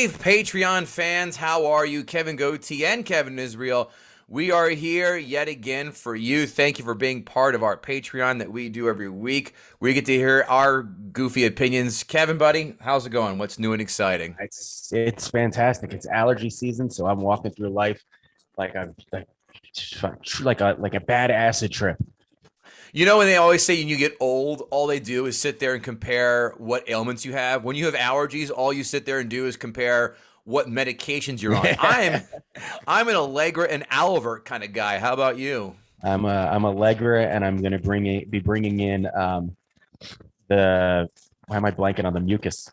live, Patreon fans. How are you? Kevin Gootee and Kevin Israel. We are here yet again for you. Thank you for being part of our Patreon that we do every week. We get to hear our goofy opinions. Kevin, buddy, how's it going? What's new and exciting? It's fantastic. It's allergy season, so I'm walking through life like a bad acid trip. You know when they always say when you get old, all they do is sit there and compare what ailments you have. When you have allergies, all you sit there and do is compare what medications you're on. I'm an Allegra and Alivert kind of guy. How about you? I'm Allegra, and I'm going to be bringing in the why am I blanking on the mucus?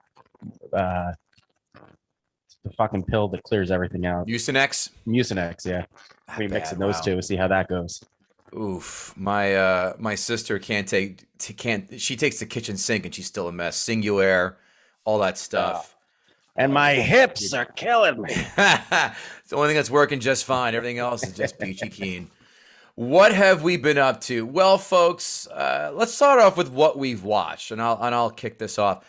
Uh, the fucking pill that clears everything out. Mucinex. Mucinex, yeah. Be mixing those two, see how that goes. Oof, my sister can't she takes the kitchen sink and she's still a mess. Singular, all that stuff. And my hips are killing me. It's the only thing that's working just fine. Everything else is just peachy keen. What have we been up to? Well, folks, let's start off with what we've watched, and I'll kick this off.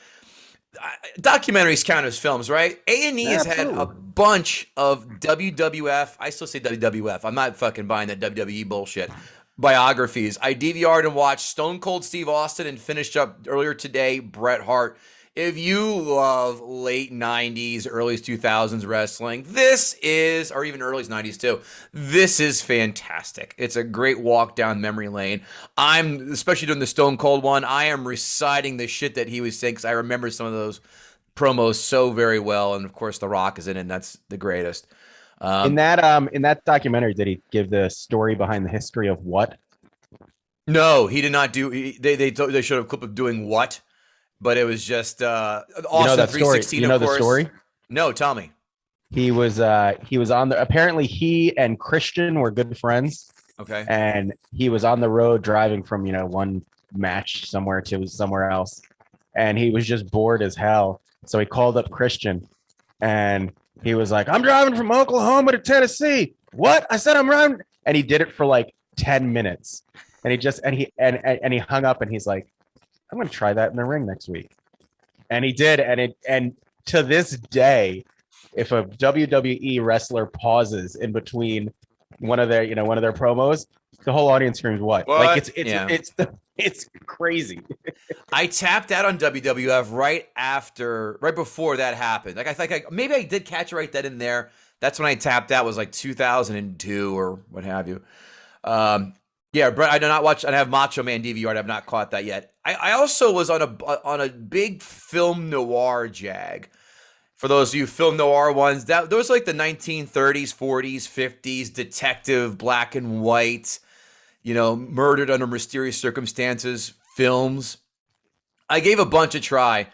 Documentaries count as films, right? A&E has had a bunch of WWF. I still say WWF. I'm not fucking buying that WWE bullshit. Biographies. I DVR'd and watched Stone Cold Steve Austin and finished up earlier today Bret Hart. If you love late 90s, early 2000s wrestling, this is, or even early 90s too, this is fantastic. It's a great walk down memory lane. I'm, especially doing the Stone Cold one, I am reciting the shit that he was saying because I remember some of those promos so very well. And of course, The Rock is in it, and that's the greatest. In that documentary, did he give the story behind the history of what? No, he did not do. They showed a clip of doing what, but it was just Austin 316. You know the story? No, tell me. He was on the. Apparently, he and Christian were good friends. Okay. And he was on the road driving from one match somewhere to somewhere else, and he was just bored as hell. So he called up Christian, and he was like, "I'm driving from Oklahoma to Tennessee." What? I said I'm driving, and he did it for like 10 minutes, and he hung up, and he's like, "I'm going to try that in the ring next week," and he did, and to this day, if a WWE wrestler pauses in between one of their promos, the whole audience screams what? Like it's crazy. I tapped out on WWF right before that happened. Like I think maybe I did catch it right then and there. That's when I tapped out, was like 2002 or what have you. Yeah, but I do not watch. I have Macho Man DVR. I have not caught that yet. I also was on a big film noir jag. For those of you film noir ones, those like the 1930s, 40s, 50s detective black and white, murdered under mysterious circumstances films. I gave a bunch a try,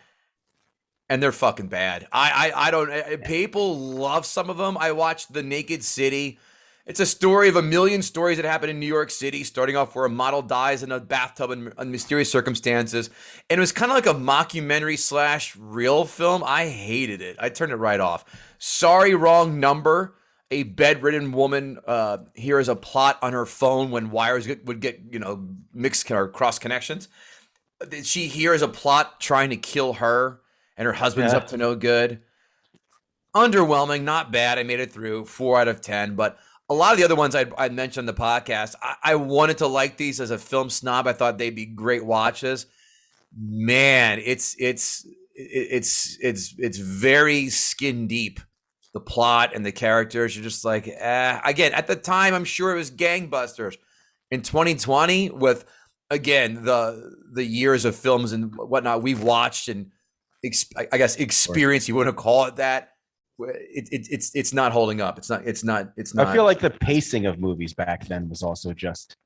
and they're fucking bad. I don't. People love some of them. I watched The Naked City. It's a story of a million stories that happen in New York City, starting off where a model dies in a bathtub in mysterious circumstances. And it was kind of like a mockumentary / real film. I hated it. I turned it right off. Sorry, Wrong Number. A bedridden woman hears a plot on her phone when wires would get, mixed or cross connections. She hears a plot trying to kill her, and her husband's up to no good. Underwhelming, not bad. I made it through 4 out of 10, but a lot of the other ones I'd mentioned on the podcast, I wanted to like these as a film snob. I thought they'd be great watches. Man, it's very skin deep. The plot and the characters, you're just like, again, at the time, I'm sure it was gangbusters. In 2020, with again the years of films and whatnot we've watched and I guess experience, you want to call it that. It's not holding up. It's not. I feel like the pacing of movies back then was also just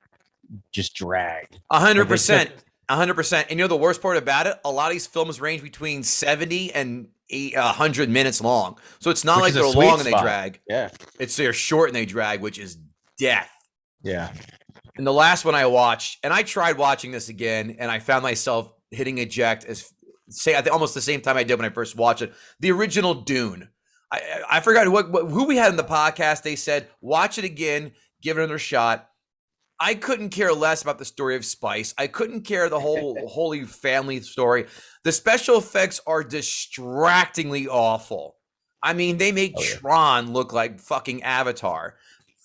dragged. 100%. 100%. And the worst part about it, a lot of these films range between 70 and 100 minutes long. So it's not like they're long and they drag. Yeah. They're short and they drag, which is death. Yeah. And the last one I watched, and I tried watching this again, and I found myself hitting eject almost the same time I did when I first watched it. The original Dune. I forgot who we had in the podcast. They said, watch it again, give it another shot. I couldn't care less about the story of Spice. I couldn't care the whole Holy Family story. The special effects are distractingly awful. I mean, they make Oh yeah. Tron look like fucking Avatar.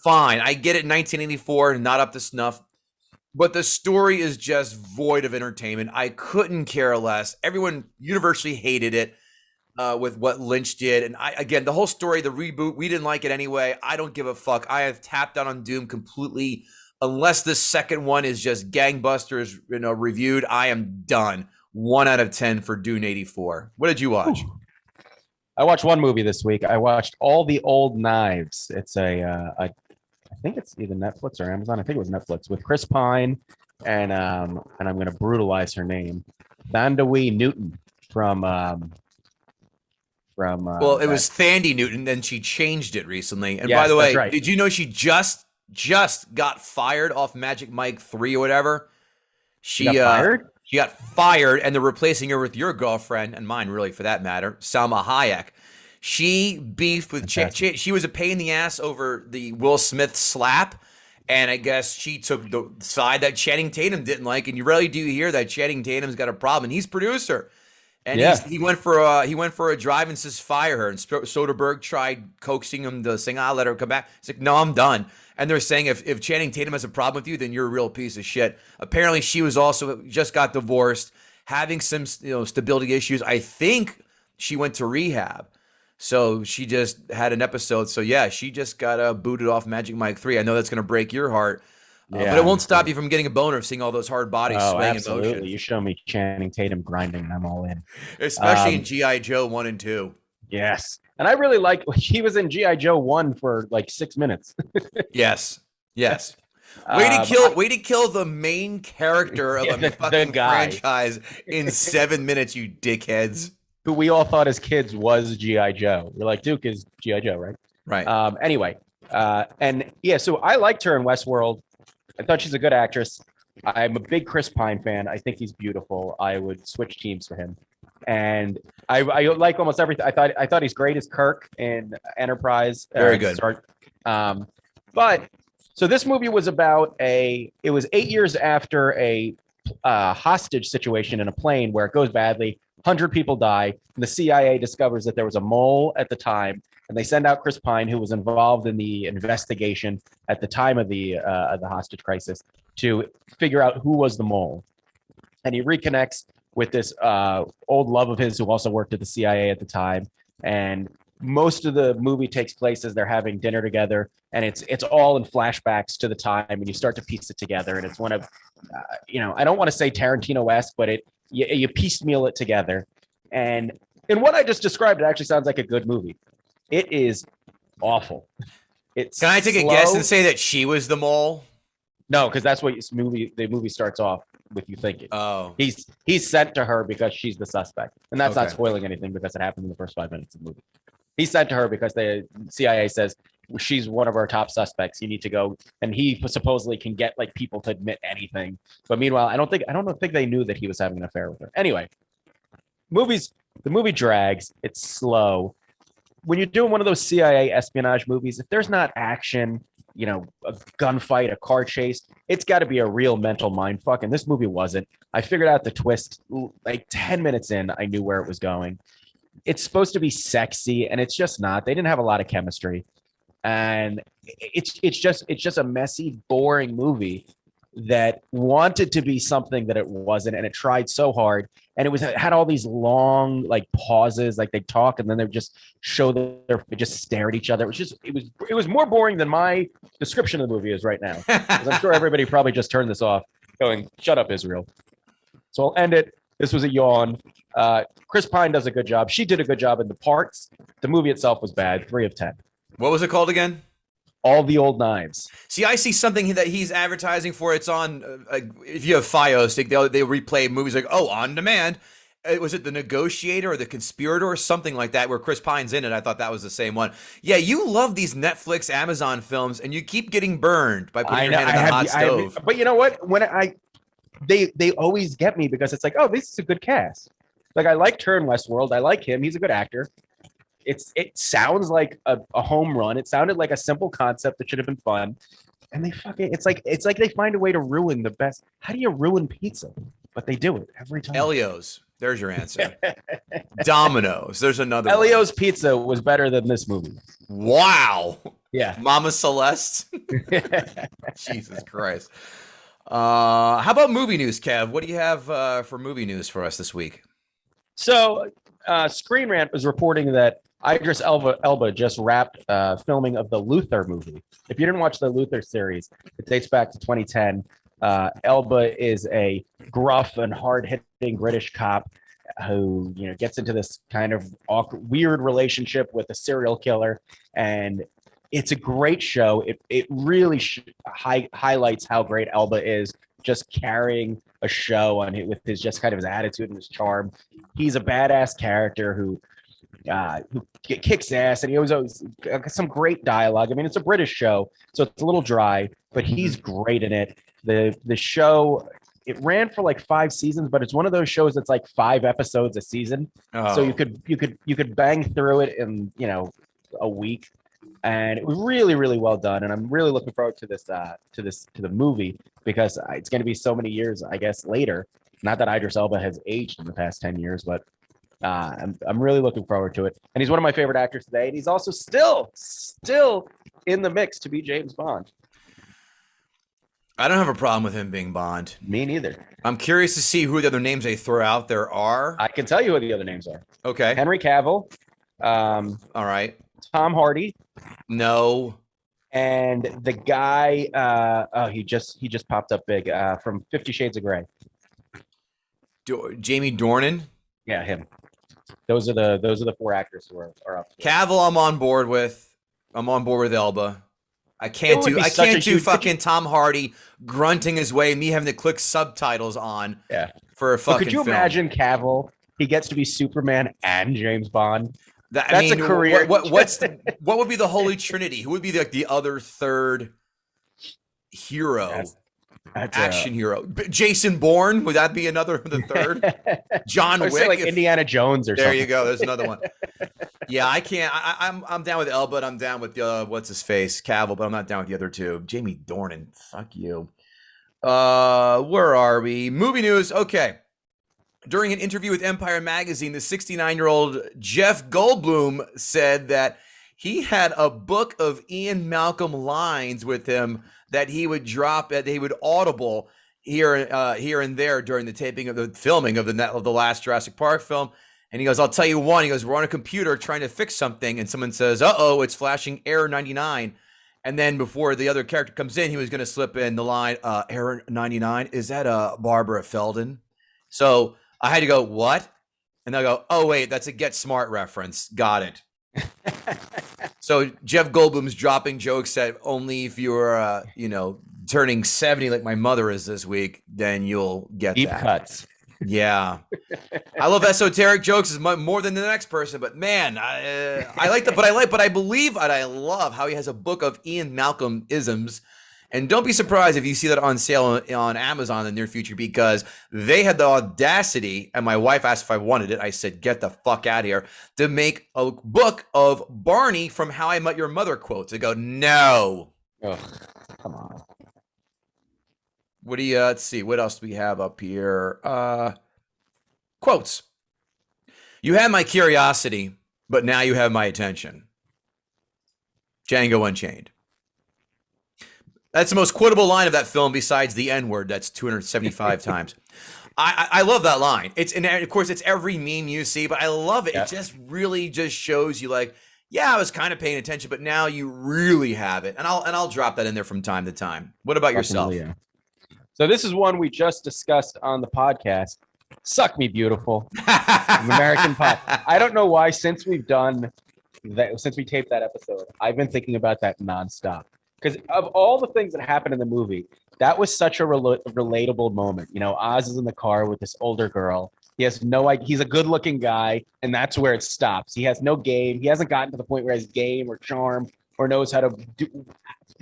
Fine, I get it, 1984, not up to snuff, but the story is just void of entertainment. I couldn't care less. Everyone universally hated it with what Lynch did. And again, the whole story, the reboot, we didn't like it anyway. I don't give a fuck. I have tapped out on Doom completely. Unless the second one is just gangbusters, reviewed, I am done. 1 out of 10 for Dune 84. What did you watch? Whew. I watched one movie this week. I watched All the Old Knives. It's I think it's either Netflix or Amazon. I think it was Netflix with Chris Pine and I'm going to brutalize her name, Thandiwe Newton from Well, it was Thandie Newton, then she changed it recently. And by Yes, the that's way, right. did you know she just got fired off Magic Mike 3 or whatever? She got fired. She got fired, and they're replacing her with your girlfriend and mine, really, for that matter, Salma Hayek. She beefed with she was a pain in the ass over the Will Smith slap, and I guess she took the side that Channing Tatum didn't like. And you rarely do hear that Channing Tatum's got a problem, and he's producer. And Yeah. he went for a drive and says fire her. And Soderbergh tried coaxing him to sing, "I'll let her come back." He's like, "No, I'm done." And they're saying if Channing Tatum has a problem with you, then you're a real piece of shit. Apparently, she was also just got divorced, having some stability issues. I think she went to rehab, so she just had an episode. So yeah, she just got booted off Magic Mike 3. I know that's gonna break your heart, but it won't stop you from getting a boner of seeing all those hard bodies Oh, swaying in absolutely. motion, You show me Channing Tatum grinding, and I'm all in. especially in GI Joe 1 and 2. Yes. And I really like he was in G.I. Joe 1 for like 6 minutes. Yes. Yes. Um, Way to kill the main character of Yeah, a the fucking guy. franchise in 7 minutes, you dickheads. who we all thought as kids was G.I. Joe. We're like, Duke is G.I. Joe, right? Right. Anyway, and yeah, so I liked her in Westworld. I thought she's a good actress. I'm a big Chris Pine fan. I think he's beautiful. I would switch teams for him. And I like almost everything. I thought he's great as Kirk in Enterprise. Very good. But so this movie was about it was 8 years after a hostage situation in a plane where it goes badly. 100 people die. And the CIA discovers that there was a mole at the time, and they send out Chris Pine, who was involved in the investigation at the time of the hostage crisis, to figure out who was the mole. And he reconnects with this old love of his who also worked at the CIA at the time. And most of the movie takes place as they're having dinner together, and it's all in flashbacks to the time, and you start to piece it together. And it's one of, I don't want to say Tarantino-esque, but you piecemeal it together. And in what I just described, it actually sounds like a good movie. It is awful. It's Can I take a guess and say that she was the mole? No, because that's what the movie starts off with you thinking. Oh. He's sent to her because she's the suspect. And that's not Okay. spoiling anything because it happened in the first 5 minutes of the movie. He's sent to her because the CIA says she's one of our top suspects. You need to go, and he supposedly can get like people to admit anything. But meanwhile, I don't think they knew that he was having an affair with her. Anyway, the movie drags. It's slow. When you're doing one of those CIA espionage movies, if there's not action, a gunfight, a car chase, it's got to be a real mental mind fuck. And this movie wasn't. I figured out the twist like 10 minutes in. I knew where it was going. It's supposed to be sexy, and it's just not. They didn't have a lot of chemistry, and it's just a messy, boring movie that wanted to be something that it wasn't, and it tried so hard. And it had all these long like pauses, like they talk and then they just show they just stare at each other. It was more boring than my description of the movie is right now. Because I'm sure everybody probably just turned this off, going, "Shut up, Israel." So I'll end it. This was a yawn. Chris Pine does a good job. She did a good job in the parts. The movie itself was bad. 3 of 10. What was it called again? All the Old Knives. See, I see something that he's advertising for. It's on, if you have Fios, they replay movies like, on demand. Was it The Negotiator or The Conspirator or something like that where Chris Pine's in it? I thought that was the same one. Yeah, you love these Netflix, Amazon films, and you keep getting burned by putting your hand in the hot stove. But you know what? They always get me because it's like, oh, this is a good cast. Like, I liked her in Westworld. I like him. He's a good actor. It sounds like a home run. It sounded like a simple concept that should have been fun. And it's like they find a way to ruin the best. How do you ruin pizza? But they do it every time. Elio's. There's your answer. Domino's. There's another one. Elio's Pizza was better than this movie. Wow. Yeah. Mama Celeste. Jesus Christ. How about movie news, Kev? What do you have for movie news for us this week? So, Screen Rant was reporting that Idris Elba just wrapped filming of the Luther movie. If you didn't watch the Luther series, it dates back to 2010. Elba is a gruff and hard-hitting British cop who, gets into this kind of awkward, weird relationship with a serial killer, and it's a great show. It really highlights how great Elba is, just carrying a show with his just kind of his attitude and his charm. He's a badass character who kicks ass, and he always some great dialogue. I mean, it's a British show, so it's a little dry, but he's great in it. The show, it ran for like 5 seasons, but it's one of those shows that's like 5 episodes a season. Oh. So you could bang through it in a week, and it was really, really well done. And I'm really looking forward to the movie, because it's going to be so many years, I guess, later. Not that Idris Elba has aged in the past 10 years, but I'm really looking forward to it. And he's one of my favorite actors today, and he's also still in the mix to be James Bond. I don't have a problem with him being Bond. Me neither. I'm curious to see who the other names they throw out there are. I can tell you what the other names are. Okay. Henry Cavill. All right. Tom Hardy. No. And the guy, he just popped up big from 50 Shades of Grey. Jamie Dornan. Yeah, him. Those are the 4 actors who are up. Cavill, I'm on board with. I'm on board with Elba. I can't do fucking Tom Hardy grunting his way, me having to click subtitles on. Yeah. For a fucking. Could you imagine Cavill? He gets to be Superman and James Bond. That's a career. What would be the Holy Trinity? Who would be like the other third hero? That's action hero. Jason Bourne, would that be the third? John Wick, like Indiana Jones or there something. You go. There's another one. Yeah, I can't. I'm down with Elba. I'm down with what's his face, Cavill, but I'm not down with the other two. Jamie Dornan, fuck you. Where are we? Movie news. Okay. During an interview with Empire Magazine, the 69-year-old Jeff Goldblum said that he had a book of Ian Malcolm lines with him that he would drop, that he would audible here and there during the taping of the filming of the last Jurassic Park film. And he goes, I'll tell you one. He goes, we're on a computer trying to fix something, and someone says, uh-oh, it's flashing error 99. And then before the other character comes in, he was going to slip in the line, error 99, is that Barbara Feldon? So I had to go, what? And they'll go, oh, wait, that's a Get Smart reference. Got it. So Jeff Goldblum's dropping jokes that only if you're, turning 70 like my mother is this week, then you'll get deep that. Cuts. Yeah. I love esoteric jokes as much more than the next person, but man, I like that. But I believe and I love how he has a book of Ian Malcolm isms. And don't be surprised if you see that on sale on Amazon in the near future, because they had the audacity, and my wife asked if I wanted it. I said, get the fuck out of here, to make a book of Barney from How I Met Your Mother quotes. They go, no. Oh, come on. What do you, let's see, what else do we have up here? Quotes. You had my curiosity, but now you have my attention. Django Unchained. That's the most quotable line of that film besides the N-word. That's 275 times. I love that line. And of course, it's every meme you see, but I love it. Yeah. It just really just shows you like, yeah, I was kind of paying attention, but now you really have it. And I'll drop that in there from time to time. What about yourself? Yeah. So this is one we just discussed on the podcast. Suck Me Beautiful. American Pie. I don't know why, since we taped that episode, I've been thinking about that nonstop. Because of all the things that happened in the movie, that was such a relatable moment. Oz is in the car with this older girl. He has no idea. He's a good-looking guy, and that's where it stops. He has no game. He hasn't gotten to the point where he has game or charm or knows how to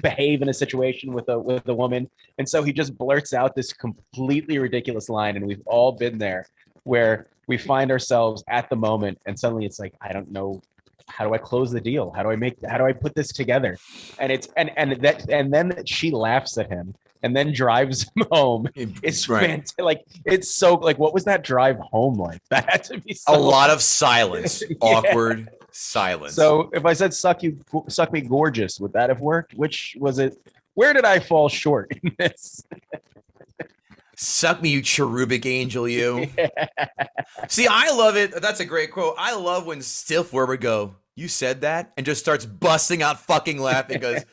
behave in a situation with a woman. And so he just blurts out this completely ridiculous line, and we've all been there, where we find ourselves at the moment, and suddenly it's like, I don't know how do I close the deal? How do I put this together? And it's and then she laughs at him and then drives him home. It's Right. fantastic. Like, it's so, like, what was that drive home like? That had to be so, A lot of silence, Yeah. awkward silence. So if I said suck me gorgeous, would that have worked? Which was it? Where did I fall short in this? Suck me, you cherubic angel, you. See, I love it. That's a great quote. I love when Stilf Werber go, you said that, and just starts busting out fucking laughing because,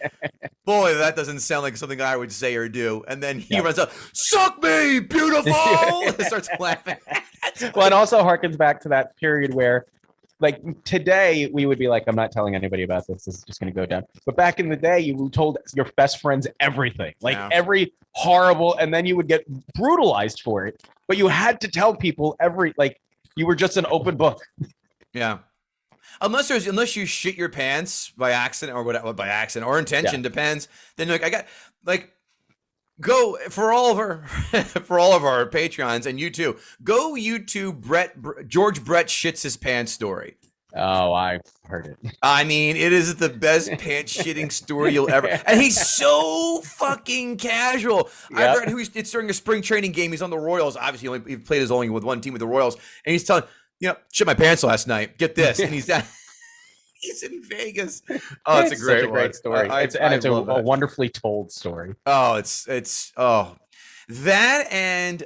boy, that doesn't sound like something I would say or do. And then he runs up, suck me, beautiful, and starts laughing. Well, it also harkens back to that period where, like, today we would be like, I'm not telling anybody about this. This is just going to go down. But back in the day, you told your best friends everything, like every horrible, and then you would get brutalized for it. But you had to tell people like, you were just an open book. Yeah. Unless you shit your pants by accident or whatever, by accident or intention, depends. Then go for all of our Patreons, and you too. Go YouTube George Brett shits his pants story. Oh, I've heard it. I mean, it is the best pants shitting story you'll ever. And he's so fucking casual. Yep. I read it's during a spring training game. He's on the Royals. Obviously, he played only with one team with the Royals, and he's telling, shit my pants last night. Get this, and he's down. He's in Vegas. Oh, it's a great story. It's a wonderfully told story. Oh, it's that and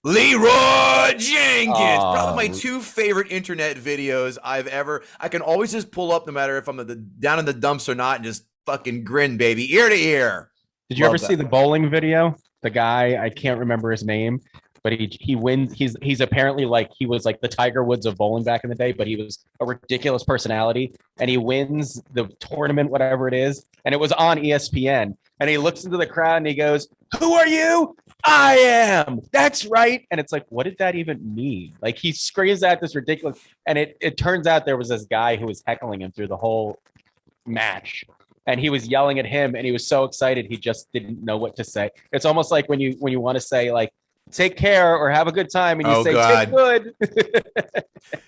Leroy Jenkins. Probably my two favorite internet videos I can always just pull up no matter if I'm down in the dumps or not and just fucking grin, baby, ear to ear. Did you ever see the bowling video? The guy, I can't remember his name, but he wins. He's apparently like, he was like the Tiger Woods of bowling back in the day, but he was a ridiculous personality, and he wins the tournament, whatever it is, and it was on ESPN. And he looks into the crowd and he goes, "Who are you? I am. That's right." And it's like, what did that even mean? Like, he screams at this ridiculous, and it turns out there was this guy who was heckling him through the whole match. And he was yelling at him, and he was so excited he just didn't know what to say. It's almost like when you want to say, like, take care or have a good time, and you say, take good.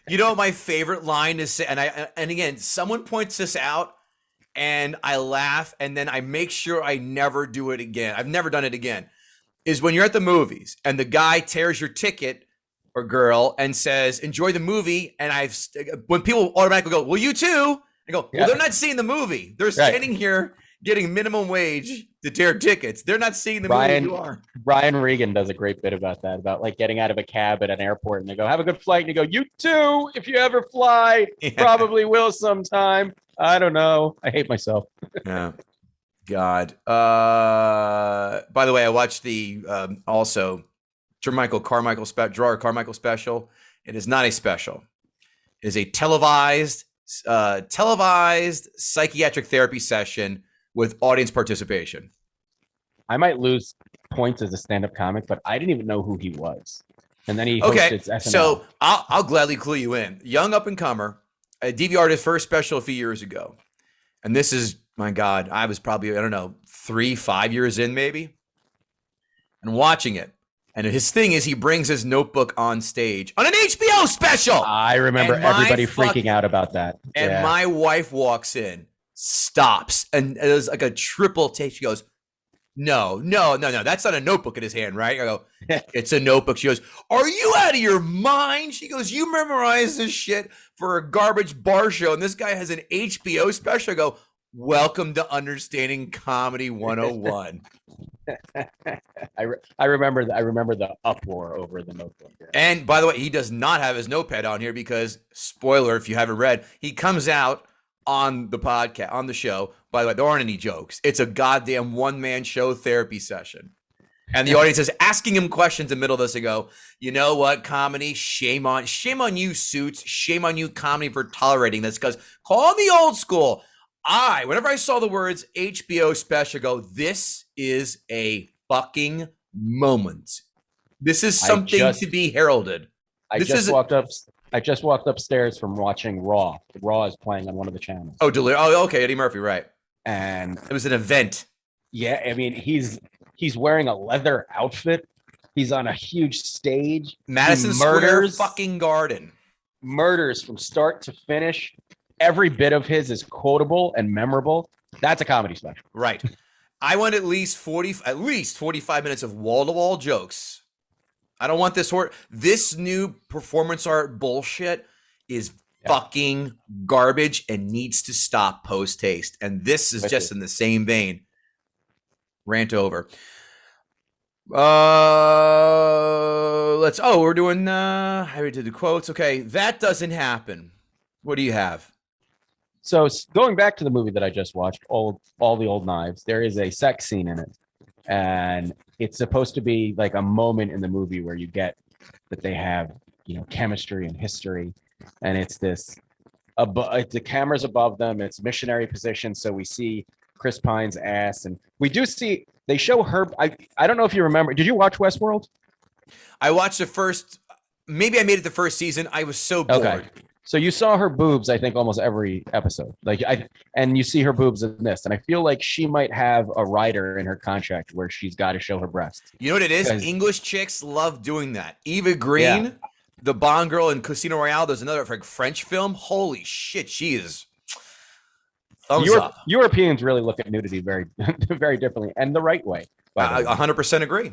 You know what my favorite line is, and again, someone points this out, and I laugh, and then I make sure I never do it again. I've never done it again. Is when you're at the movies, and the guy tears your ticket or girl and says, "Enjoy the movie," and when people automatically go, "Well, you too." I go, well, they're not seeing the movie. They're standing here getting minimum wage to tear tickets. They're not seeing the movie. You are. Brian Regan does a great bit about that, about like getting out of a cab at an airport, and they go, "Have a good flight." And you go, "You too, if you ever fly, probably will sometime." I don't know. I hate myself. Yeah. God. By the way, I watched the also Gerard Carmichael special. It is not a special. It is a televised psychiatric therapy session with audience participation. I might lose points as a stand-up comic, but I didn't even know who he was. And then he hosted SNL. So I'll gladly clue you in. Young up-and-comer. I DVR'd his first special a few years ago. And this is, my God, I was probably, 3-5 years in maybe. And watching it. And his thing is he brings his notebook on stage on an HBO special. I remember everybody freaking out about that. And my wife walks in, stops, and it was like a triple take. She goes, no, that's not a notebook in his hand, right? I go, it's a notebook. She goes, are you out of your mind? She goes, you memorize this shit for a garbage bar show, and this guy has an HBO special. I go, welcome to Understanding Comedy 101. I remember the uproar over the notebook. Yeah. And by the way, he does not have his notepad on here because, spoiler, if you haven't read, he comes out on the podcast, on the show. By the way, there aren't any jokes. It's a goddamn one-man show therapy session. And the audience is asking him questions in the middle of this. They go, you know what, comedy? Shame on you, Suits. Shame on you, comedy, for tolerating this. Because call me old school. Whenever I saw the words HBO special, go, this is a fucking moment. This is something to be heralded. I just walked upstairs from watching Raw. Raw is playing on one of the channels. Oh, okay, Eddie Murphy, right? And it was an event. Yeah, I mean, he's wearing a leather outfit. He's on a huge stage. Madison Square fucking Garden. murders from start to finish. Every bit of his is quotable and memorable. That's a comedy special. Right. I want at least 45 minutes of wall-to-wall jokes. I don't want this new performance art bullshit is fucking garbage and needs to stop post-haste. And this is just in the same vein. Rant over. We're doing how we did the quotes. Okay, that doesn't happen. What do you have? So going back to the movie that I just watched, all the old knives, there is a sex scene in it. And it's supposed to be like a moment in the movie where you get that they have, chemistry and history. And it's the camera's above them. It's missionary position. So we see Chris Pine's ass, and we do see, they show her. I don't know if you remember. Did you watch Westworld? I watched the first, maybe I made it the first season. I was so bored. Okay. So you saw her boobs, I think, almost every episode. And you see her boobs in this, and I feel like she might have a rider in her contract where she's got to show her breasts. You know what it is? English chicks love doing that. Eva Green, the Bond girl in Casino Royale. There's another French film. Holy shit, she is. Thumbs up. Europeans really look at nudity very, very differently, and the right way. I 100% agree.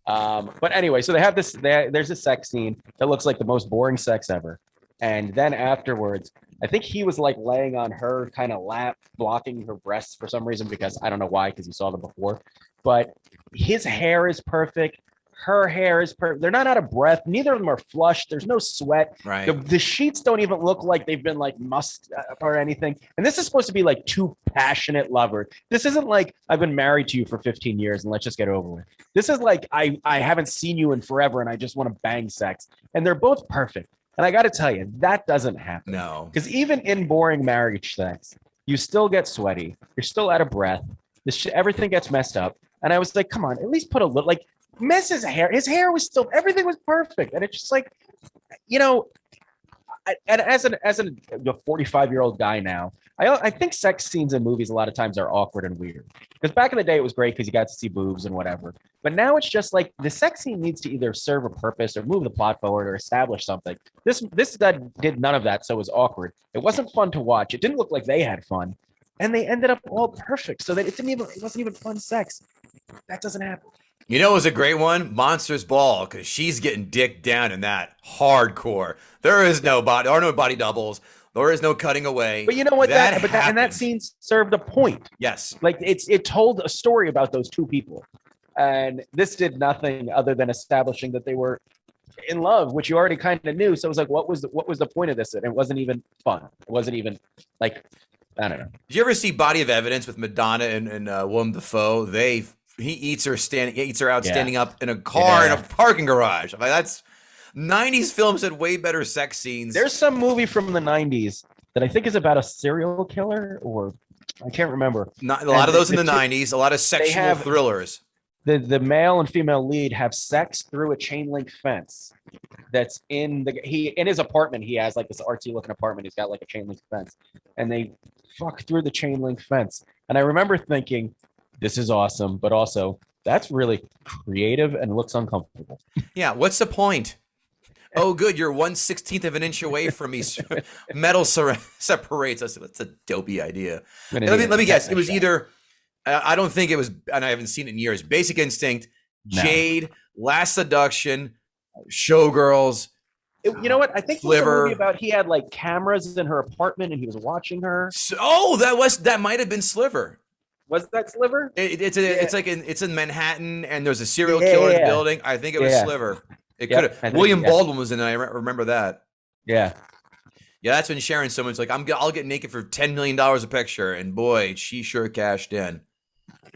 But anyway, so they have this. There's a sex scene that looks like the most boring sex ever. And then afterwards, I think he was like laying on her kind of lap, blocking her breasts for some reason, because I don't know why, because you saw them before. But his hair is perfect. Her hair is perfect. They're not out of breath. Neither of them are flushed. There's no sweat. Right. The sheets don't even look like they've been like musked or anything. And this is supposed to be like two passionate lovers. This isn't like I've been married to you for 15 years and let's just get over with. This is like I haven't seen you in forever and I just want to bang sex. And they're both perfect. And I got to tell you, that doesn't happen. No. Because even in boring marriage sex, you still get sweaty. You're still out of breath. Everything gets messed up. And I was like, come on, at least put a little, like, mess his hair. His hair was still, everything was perfect. And it's just like, and as a 45-year-old guy now, I think sex scenes in movies a lot of times are awkward and weird. Because back in the day, it was great because you got to see boobs and whatever. But now it's just like the sex scene needs to either serve a purpose or move the plot forward or establish something. This guy did none of that, so it was awkward. It wasn't fun to watch. It didn't look like they had fun, and they ended up all perfect. So that it wasn't even fun sex. That doesn't happen. You know, it was a great one, Monsters Ball, because she's getting dick down in that hardcore. There are no body doubles. There is no cutting away. But you know what? That scene served a point. Yes. Like it told a story about those two people. And this did nothing other than establishing that they were in love, which you already kind of knew. So it was like, what was the point of this? And it wasn't even fun. It wasn't even like, I don't know. Did you ever see Body of Evidence with Madonna and Willem Dafoe? He eats her standing up in a car in a parking garage. I'm like, that's 90s films had way better sex scenes. There's some movie from the 90s that I think is about a serial killer, or I can't remember. A lot of those in the 90s, a lot of sexual thrillers. The male and female lead have sex through a chain link fence that's in his apartment. He has like this artsy looking apartment. He's got like a chain link fence, and they fuck through the chain link fence. And I remember thinking, this is awesome, but also that's really creative and looks uncomfortable. Yeah, what's the point? Oh, good, you're 1/16 of an inch away from me. Metal separates us. That's a dopey idea. Let me guess. It was either, I don't think it was, and I haven't seen it in years, Basic Instinct, Jade, Last Seduction, Showgirls. You know what? I think it was a movie about he had like cameras in her apartment and he was watching her. That might have been Sliver. Was that Sliver? It's in Manhattan, and there's a serial killer in the building. I think it was Sliver. It could have. William Baldwin was in it. I remember that. Yeah. Yeah, that's when Sharon Stone's like, I'll get naked for $10 million a picture, and boy, she sure cashed in.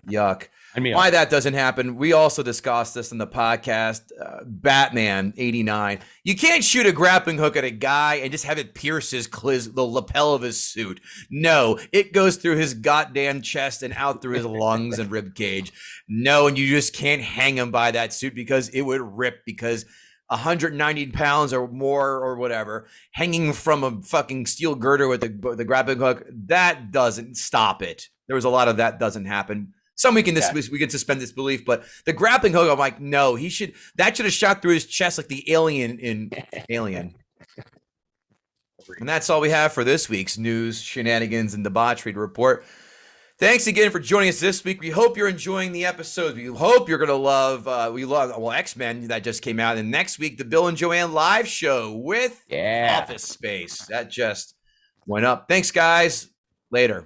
Yuck. Why that doesn't happen. We also discussed this in the podcast. Batman 89. You can't shoot a grappling hook at a guy and just have it pierce the lapel of his suit. No, it goes through his goddamn chest and out through his lungs and rib cage. No, and you just can't hang him by that suit because it would rip, because 190 pounds or more or whatever hanging from a fucking steel girder with the grappling hook, that doesn't stop it. There was a lot of that doesn't happen. Some we can suspend disbelief, but the grappling hook, I'm like, no, that should have shot through his chest like the alien in Alien. And that's all we have for this week's news, shenanigans, and debauchery report. Thanks again for joining us this week. We hope you're enjoying the episode. We hope you're going to love, X-Men that just came out. And next week, the Bill and Joanne live show with Office Space. That just went up. Thanks, guys. Later.